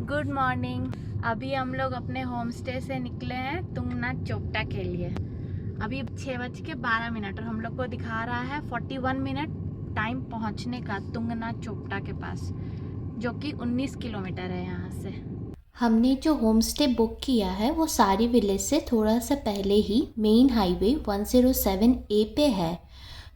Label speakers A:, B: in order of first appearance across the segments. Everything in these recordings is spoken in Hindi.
A: Good morning. अभी हम लोग अपने होम स्टे से निकले हैं तुंगनाथ चोपटा के लिए। अभी 6:12 और हम लोग को दिखा रहा है 41 मिनट टाइम पहुंचने का तुंगनाथ चोपटा के पास, जो कि 19 किलोमीटर है यहाँ से।
B: हमने जो होम स्टे बुक किया है वो सारी विलेज से थोड़ा सा पहले ही मेन हाईवे 107A पे है।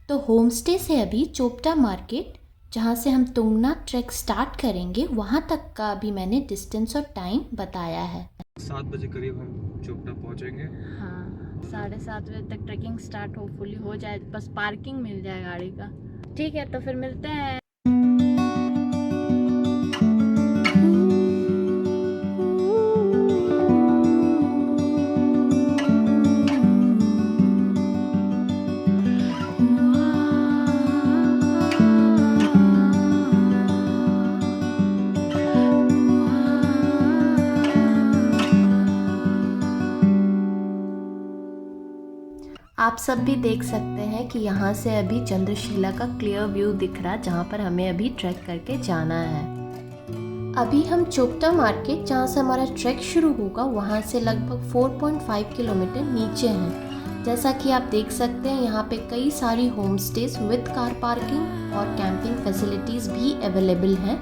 B: तो होम स्टे से अभी चोपटा मार्केट, जहाँ से हम तुंगनाथ ट्रैक स्टार्ट करेंगे, वहाँ तक का अभी मैंने डिस्टेंस और टाइम बताया है।
C: 7 बजे करीब हम चोपटा पहुँचेंगे।
A: हाँ, 7:30 बजे तक ट्रैकिंग स्टार्ट होपफुली हो जाए, बस पार्किंग मिल जाए गाड़ी का। ठीक है, तो फिर मिलते हैं।
B: आप सब भी देख सकते हैं कि यहाँ से अभी चंद्रशिला का क्लियर व्यू दिख रहा है, जहाँ पर हमें अभी ट्रैक करके जाना है। अभी हम चोपटा मार्केट, जहाँ से हमारा ट्रैक शुरू होगा, वहाँ से लगभग 4.5 किलोमीटर नीचे हैं। जैसा कि आप देख सकते हैं, यहाँ पे कई सारी home stage with car parking और कैंपिंग फैसिलिटीज़ भी अवेलेबल हैं।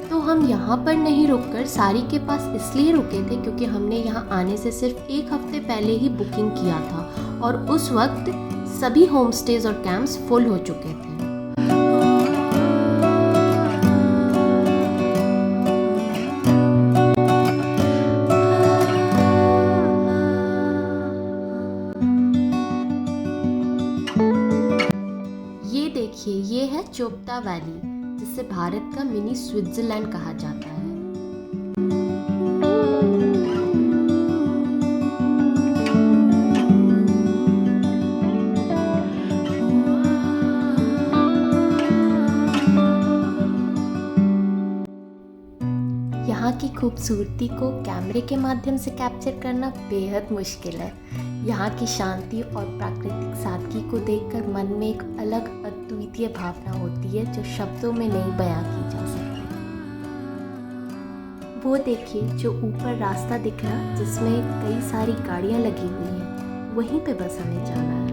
B: तो हम यहाँ पर नहीं रुककर सारी के पास इसलिए रुके थे क्योंकि हमने यहाँ आने से सिर्फ 1 हफ्ते पहले ही बुकिंग किया था और उस वक्त सभी होम स्टेज और कैंप्स फुल हो चुके थे। ये देखिए, ये है चोपटा वैली, जिसे भारत का मिनी स्विट्जरलैंड कहा जाता है। यहाँ की खूबसूरती को कैमरे के माध्यम से कैप्चर करना बेहद मुश्किल है। यहाँ की शांति और प्राकृतिक सादगी को देखकर मन में एक अलग अद्वितीय भावना होती है, जो शब्दों में नहीं बयां की जा सकती। वो देखिए, जो ऊपर रास्ता दिख रहा, जिसमें कई सारी गाड़ियाँ लगी हुई हैं, वहीं पे बस हमें जाना है।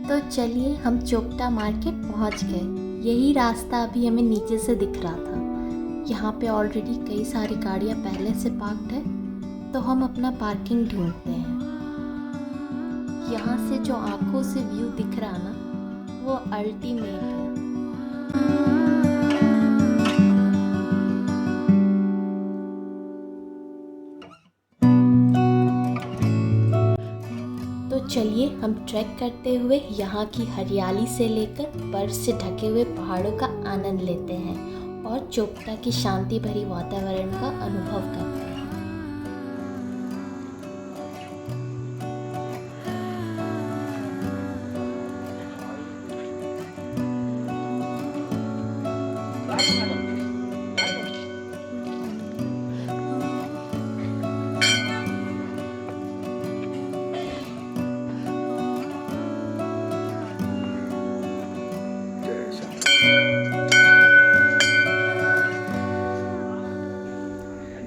B: तो चलिए, हम चोपटा मार्केट पहुंच गए। यही रास्ता अभी हमें नीचे से दिख रहा था। यहाँ पे ऑलरेडी कई सारी गाड़ियाँ पहले से पार्क्ड है, तो हम अपना पार्किंग ढूंढते हैं। यहाँ से जो आंखों से व्यू दिख रहा ना, वो अल्टीमेट है। तो चलिए, हम ट्रैक करते हुए यहाँ की हरियाली से लेकर बर्फ से ढके हुए पहाड़ों का आनंद लेते हैं और चोपटा की शांति भरी वातावरण का अनुभव करते हैं।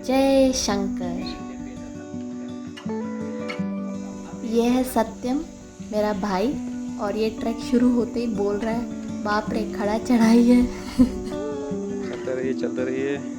B: जय शंकर। ये है सत्यम, मेरा भाई, और ये ट्रैक शुरू होते ही बोल रहा है, बाप रे खड़ा चढ़ाई है।
C: चलते रहिए।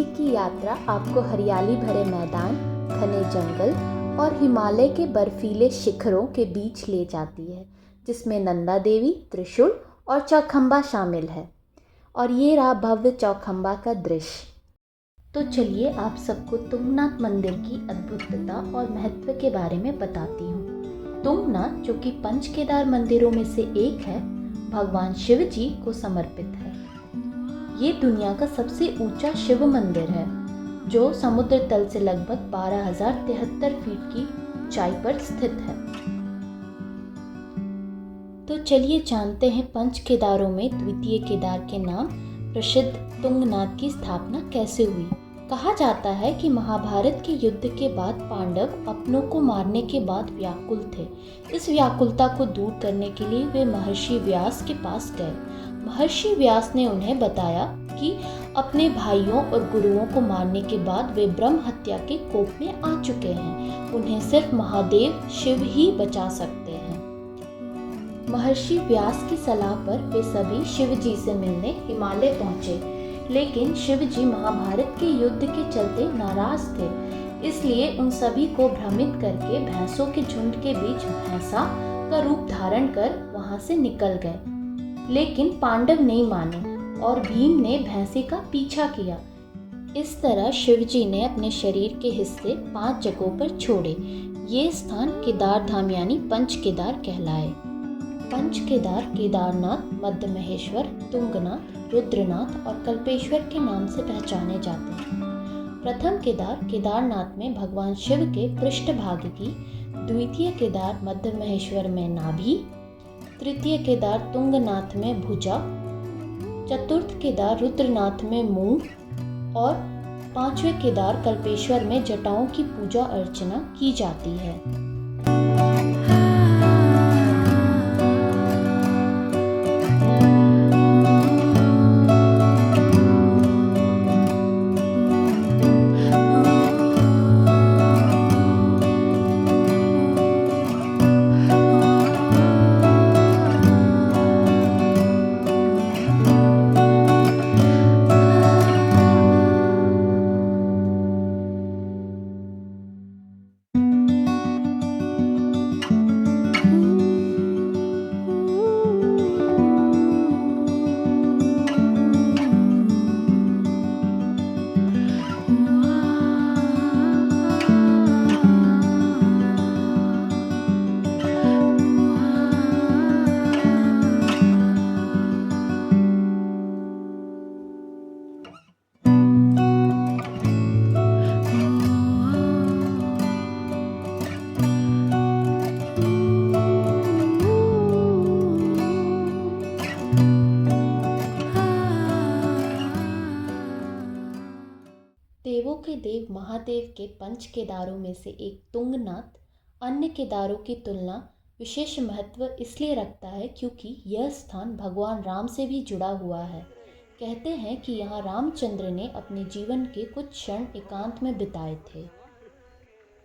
B: जी की यात्रा आपको हरियाली भरे मैदान, घने जंगल और हिमालय के बर्फीले शिखरों के बीच ले जाती है, जिसमें नंदा देवी, त्रिशूल और चौखंबा शामिल है। और ये रहा भव्य चौखंबा का दृश्य। तो चलिए आप सबको तुंगनाथ मंदिर की अद्भुतता और महत्व के बारे में बताती हूँ। तुंगनाथ, जो कि पंच केदार मंदिरों में से एक है, भगवान शिव जी को समर्पित है। ये दुनिया का सबसे ऊंचा शिव मंदिर है, जो समुद्र तल से लगभग 12,073 फीट की ऊंचाई पर स्थित है। तो चलिए जानते हैं पंच केदारों में द्वितीय केदार के नाम प्रसिद्ध तुंगनाथ की स्थापना कैसे हुई। कहा जाता है कि महाभारत के युद्ध के बाद पांडव अपनों को मारने के बाद व्याकुल थे। इस व्याकुलता को दूर करने के लिए वे महर्षि व्यास के पास गए। महर्षि व्यास ने उन्हें बताया कि अपने भाइयों और गुरुओं को मारने के बाद वे ब्रह्म हत्या के कोप में आ चुके हैं। उन्हें सिर्फ महादेव शिव ही बचा सकते हैं। महर्षि व्यास की सलाह पर वे सभी शिव जी से मिलने हिमालय पहुंचे, लेकिन शिव जी महाभारत के युद्ध के चलते नाराज थे। इसलिए उन सभी को भ्रमित करके भैंसों के झुंड के बीच भैंसा का रूप धारण कर वहां से निकल गए। लेकिन पांडव नहीं माने और भीम ने भैंसे का पीछा किया। इस तरह शिव जी ने अपने शरीर के हिस्से 5 जगहों पर छोड़े। ये स्थान केदार धाम यानी पंच केदार कहलाए। पंच केदार केदारनाथ, मध्य महेश्वर, तुंगनाथ, रुद्रनाथ और कल्पेश्वर के नाम से पहचाने जाते हैं। प्रथम केदार केदारनाथ में भगवान शिव के पृष्ठभाग की, द्वितीय केदार मध्य महेश्वर में नाभि, तृतीय केदार तुंगनाथ में भुजा, चतुर्थ केदार रुद्रनाथ में मुंह और 5वें केदार कल्पेश्वर में जटाओं की पूजा अर्चना की जाती है। देवों के देव महादेव के पंच केदारों में से एक तुंगनाथ अन्य केदारों की तुलना विशेष महत्व इसलिए रखता है क्योंकि यह स्थान भगवान राम से भी जुड़ा हुआ है। कहते हैं कि यहाँ रामचंद्र ने अपने जीवन के कुछ क्षण एकांत में बिताए थे।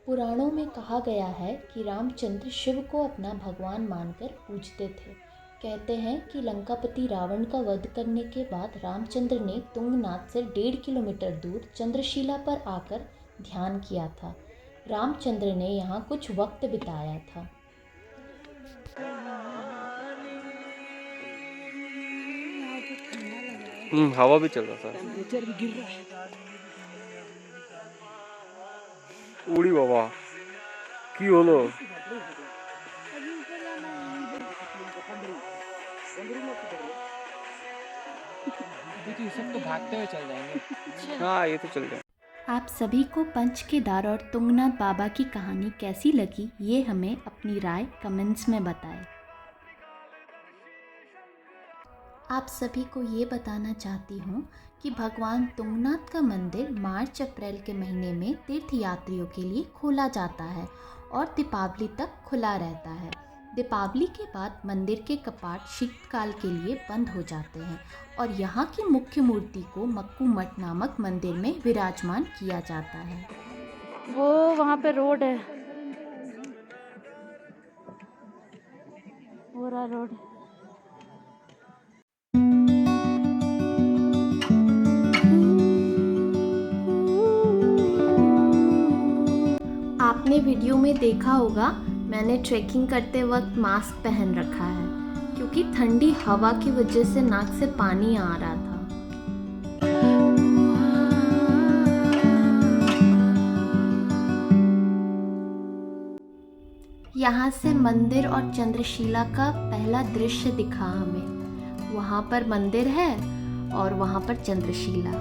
B: पुराणों में कहा गया है कि रामचंद्र शिव को अपना भगवान मानकर पूजते थे। कहते हैं कि लंकापति रावण का वध करने के बाद रामचंद्र ने तुंगनाथ से 1.5 किलोमीटर दूर चंद्रशिला पर आकर ध्यान किया था। रामचंद्र ने यहाँ कुछ वक्त बिताया था।
C: हवा भी चल रहा था।
D: टेम्परेचर भी गिर रहा है।
C: उड़ी बाबा की होलो।
D: सब तो भागते हुए चल जाएंगे।
C: हाँ ये तो चल जाए।
B: आप सभी को पंच केदार और तुंगनाथ बाबा की कहानी कैसी लगी, ये हमें अपनी राय कमेंट्स में बताएं। आप सभी को ये बताना चाहती हूँ कि भगवान तुंगनाथ का मंदिर मार्च अप्रैल के महीने में तीर्थयात्रियों के लिए खोला जाता है और दीपावली तक खुला रहता है। दीपावली के बाद मंदिर के कपाट शीतकाल के लिए बंद हो जाते हैं और यहाँ की मुख्य मूर्ति को मक्कू मठ नामक मंदिर में विराजमान किया जाता है।
A: वो वहाँ पे रोड है, वो रहा रोड।
B: आपने वीडियो में देखा होगा मैंने ट्रैकिंग करते वक्त मास्क पहन रखा है क्योंकि ठंडी हवा की वजह से नाक से पानी आ रहा था। यहाँ से मंदिर और चंद्रशिला का पहला दृश्य दिखा हमें। वहाँ पर मंदिर है और वहाँ पर चंद्रशिला।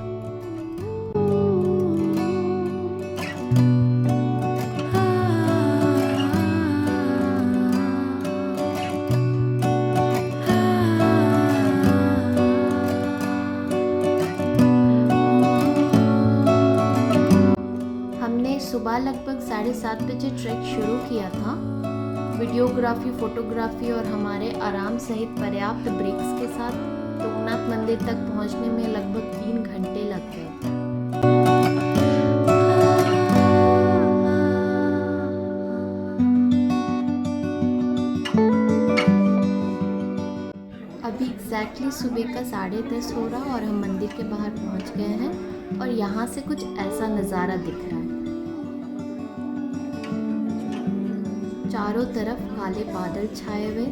B: हमने सुबह लगभग 7:30 बजे ट्रैक शुरू किया था। वीडियोग्राफी, फोटोग्राफी और हमारे आराम सहित पर्याप्त ब्रेक्स के साथ तुंगनाथ मंदिर तक पहुंचने में लगभग 3 घंटे लग गए। अभी एग्जैक्टली सुबह का 10:30 हो रहा और हम मंदिर के बाहर पहुंच गए हैं और यहाँ से कुछ ऐसा नज़ारा दिख रहा है। चारों तरफ काले बादल छाए हुए,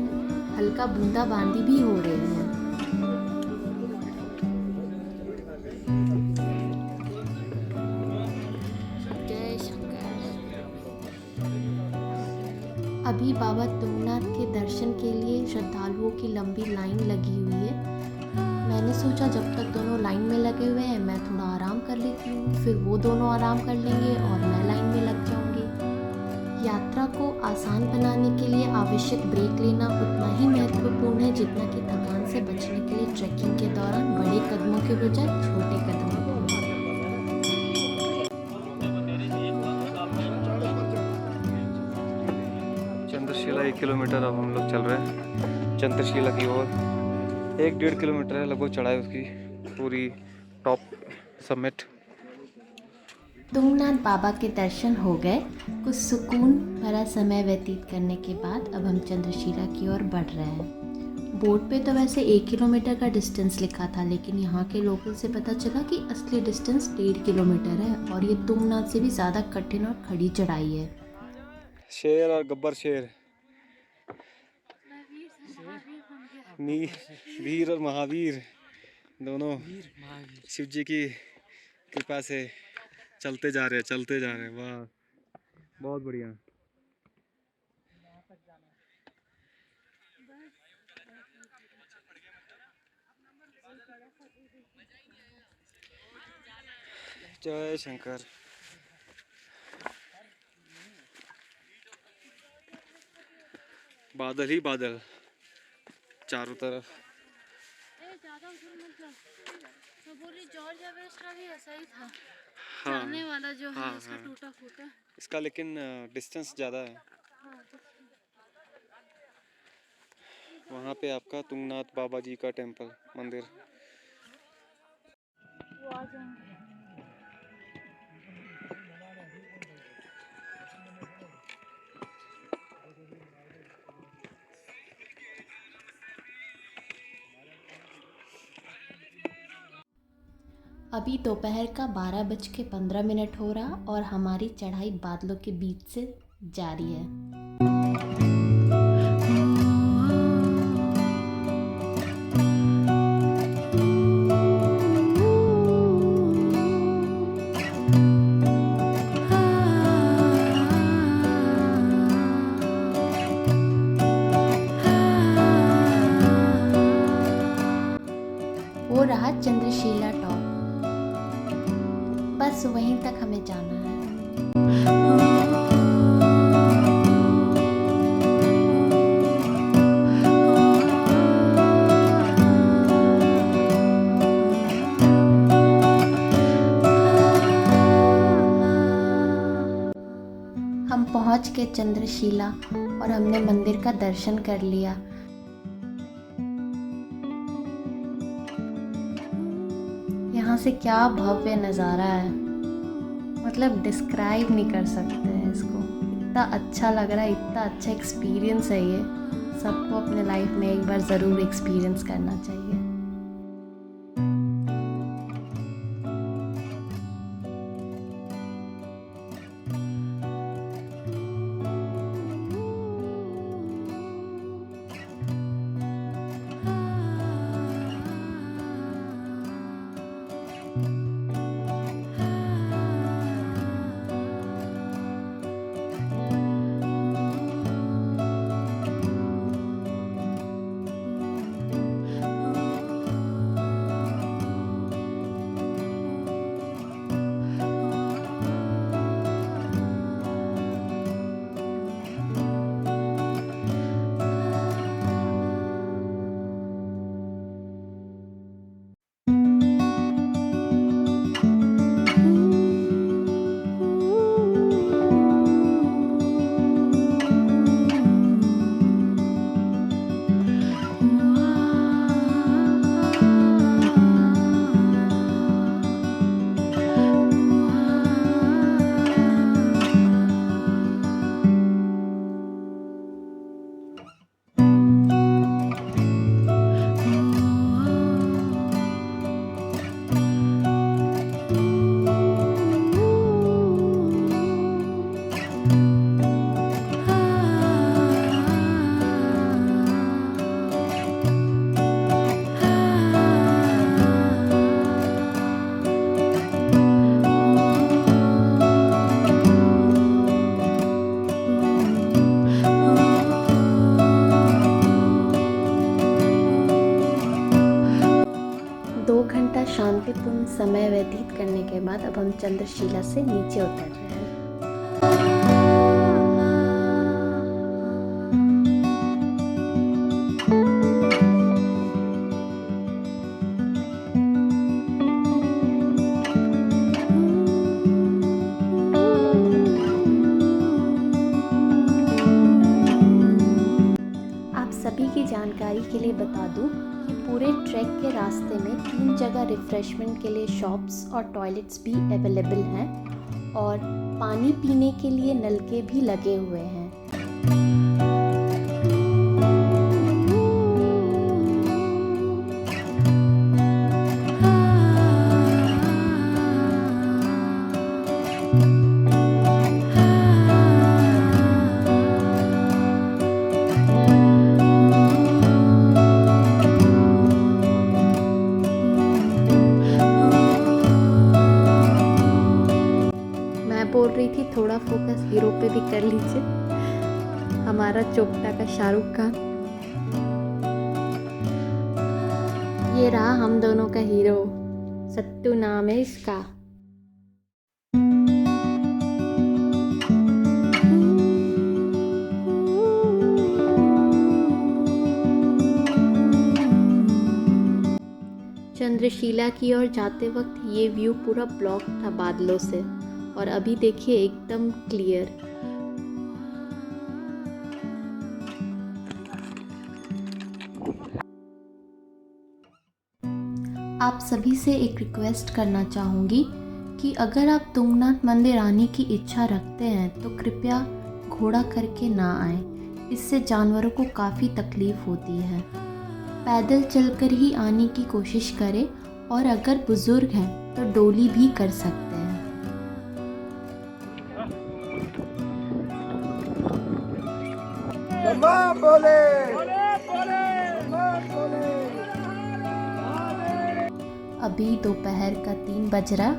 B: हल्का बूंदाबांदी भी हो रही है। जय शंकर। अभी बाबा तुंगनाथ के दर्शन के लिए श्रद्धालुओं की लंबी लाइन लगी हुई है। मैंने सोचा जब तक दोनों लाइन में लगे हुए हैं मैं थोड़ा आराम कर लेती हूँ, फिर वो दोनों आराम कर लेंगे और मैं लाइन में लग जाऊँगी। यात्रा को आसान बनाने के लिए आवश्यक ब्रेक लेना उतना ही महत्वपूर्ण है जितना कि थकान से बचने के लिए ट्रैकिंग के दौरान बड़े कदमों के बजाय छोटे कदमों को।
C: चंद्रशिला 1 किलोमीटर अब हम लोग चल रहे हैं चंद्रशिला की ओर। 1-1.5 किलोमीटर है लगभग चढ़ाई उसकी पूरी टॉप समिट।
B: तुंगनाथ बाबा के दर्शन हो गए। कुछ सुकून भरा समय व्यतीत करने के बाद अब हम चंद्रशिला की ओर बढ़ रहे हैं। बोर्ड पे तो वैसे 1 किलोमीटर का डिस्टेंस लिखा था, लेकिन यहाँ के लोकल से पता चला कि असली डिस्टेंस 1.5 किलोमीटर है और ये तुंगनाथ से भी ज़्यादा कठिन और खड़ी चढ़ाई है।
C: शेर और गब्बर शेर, वीर और महावीर दोनों शिव जी की कृपा से चलते जा रहे हैं। वाह, बहुत बढ़िया। जय शंकर। बादल ही बादल चारों तरफ।
A: जॉर्ज एवरेस्ट का भी ऐसा ही था।
C: हाँ,
A: चढ़ने वाला जो है
C: हाँ,
A: इसका
C: हाँ।
A: टूटा फूटा।
C: इसका लेकिन डिस्टेंस ज़्यादा है। वहाँ पे आपका तुंगनाथ बाबा जी का टेम्पल मंदिर।
A: वो आ जाएंगे।
B: अभी दोपहर का 12:15 हो रहा और हमारी चढ़ाई बादलों के बीच से जारी है। वो रहा चंद्रशिला टॉप, बस वहीं तक हमें जाना है। हम पहुंच के चंद्रशिला और हमने मंदिर का दर्शन कर लिया। यहाँ से क्या भव्य नज़ारा है, मतलब डिस्क्राइब नहीं कर सकते हैं इसको। इतना अच्छा लग रहा है, इतना अच्छा एक्सपीरियंस है ये। सबको अपने लाइफ में एक बार ज़रूर एक्सपीरियंस करना चाहिए। चंद्रशिला से नीचे उतर रहे हैं। सभी की जानकारी के लिए बता दूं कि पूरे ट्रैक के रास्ते में 3 जगह रिफ़्रेशमेंट के लिए शॉप्स और टॉयलेट्स भी अवेलेबल हैं और पानी पीने के लिए नलके भी लगे हुए हैं। बोल रही थी थोड़ा फोकस हीरो पे भी कर लीजिए, हमारा चोपटा का शाहरुख खान। ये रहा हम दोनों का हीरो, सत्तू नाम है इसका। चंद्रशिला की ओर जाते वक्त ये व्यू पूरा ब्लॉक था बादलों से, और अभी देखिए एकदम क्लियर। आप सभी से एक रिक्वेस्ट करना चाहूँगी कि अगर आप तुंगनाथ मंदिर आने की इच्छा रखते हैं तो कृपया घोड़ा करके ना आए, इससे जानवरों को काफ़ी तकलीफ़ होती है। पैदल चलकर ही आने की कोशिश करें, और अगर बुज़ुर्ग हैं तो डोली भी कर सकते हैं। अभी दोपहर का 3 बज रहा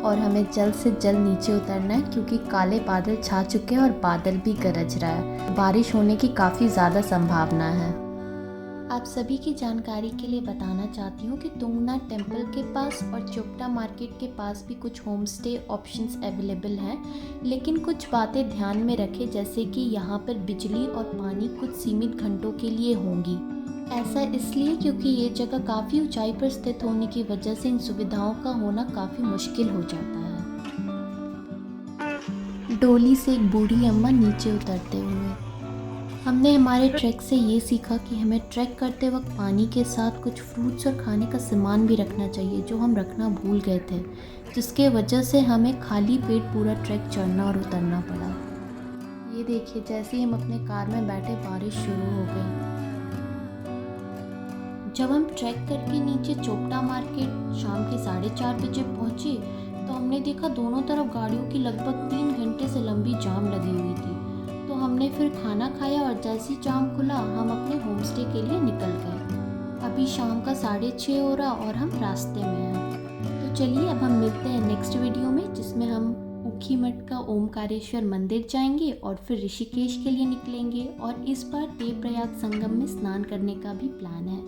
B: और हमें जल्द से जल्द नीचे उतरना है, क्योंकि काले बादल छा चुके हैं और बादल भी गरज रहा है। बारिश होने की काफ़ी ज़्यादा संभावना है। आप सभी की जानकारी के लिए बताना चाहती हूँ कि तुंगनाथ टेम्पल के पास और चोपटा मार्केट के पास भी कुछ होम स्टे ऑप्शंस अवेलेबल हैं, लेकिन कुछ बातें ध्यान में रखें, जैसे कि यहाँ पर बिजली और पानी कुछ सीमित घंटों के लिए होंगी। ऐसा इसलिए क्योंकि ये जगह काफ़ी ऊंचाई पर स्थित होने की वजह से इन सुविधाओं का होना काफ़ी मुश्किल हो जाता है। डोली से एक बूढ़ी अम्मा नीचे उतरते हुए। हमने हमारे ट्रैक से ये सीखा कि हमें ट्रैक करते वक्त पानी के साथ कुछ फ्रूट्स और खाने का सामान भी रखना चाहिए, जो हम रखना भूल गए थे, जिसके वजह से हमें खाली पेट पूरा ट्रैक चढ़ना और उतरना पड़ा। ये देखिए, जैसे ही हम अपने कार में बैठे बारिश शुरू हो गई। जब हम ट्रैक करके नीचे चोपटा मार्केट शाम के 4:30 बजे पहुँचे तो हमने देखा दोनों तरफ गाड़ियों की लगभग 3 घंटे से लंबी जाम लगी हुई थी। तो हमने फिर खाना खाया और जैसे ही जाम खुला हम अपने होम स्टे के लिए निकल गए। अभी शाम का 6:30 हो रहा और हम रास्ते में हैं। तो चलिए अब हम मिलते हैं नेक्स्ट वीडियो में, जिसमें हम ऊखीमठ का ओमकारेश्वर मंदिर जाएंगे और फिर ऋषिकेश के लिए निकलेंगे, और इस बार देवप्रयाग संगम में स्नान करने का भी प्लान है।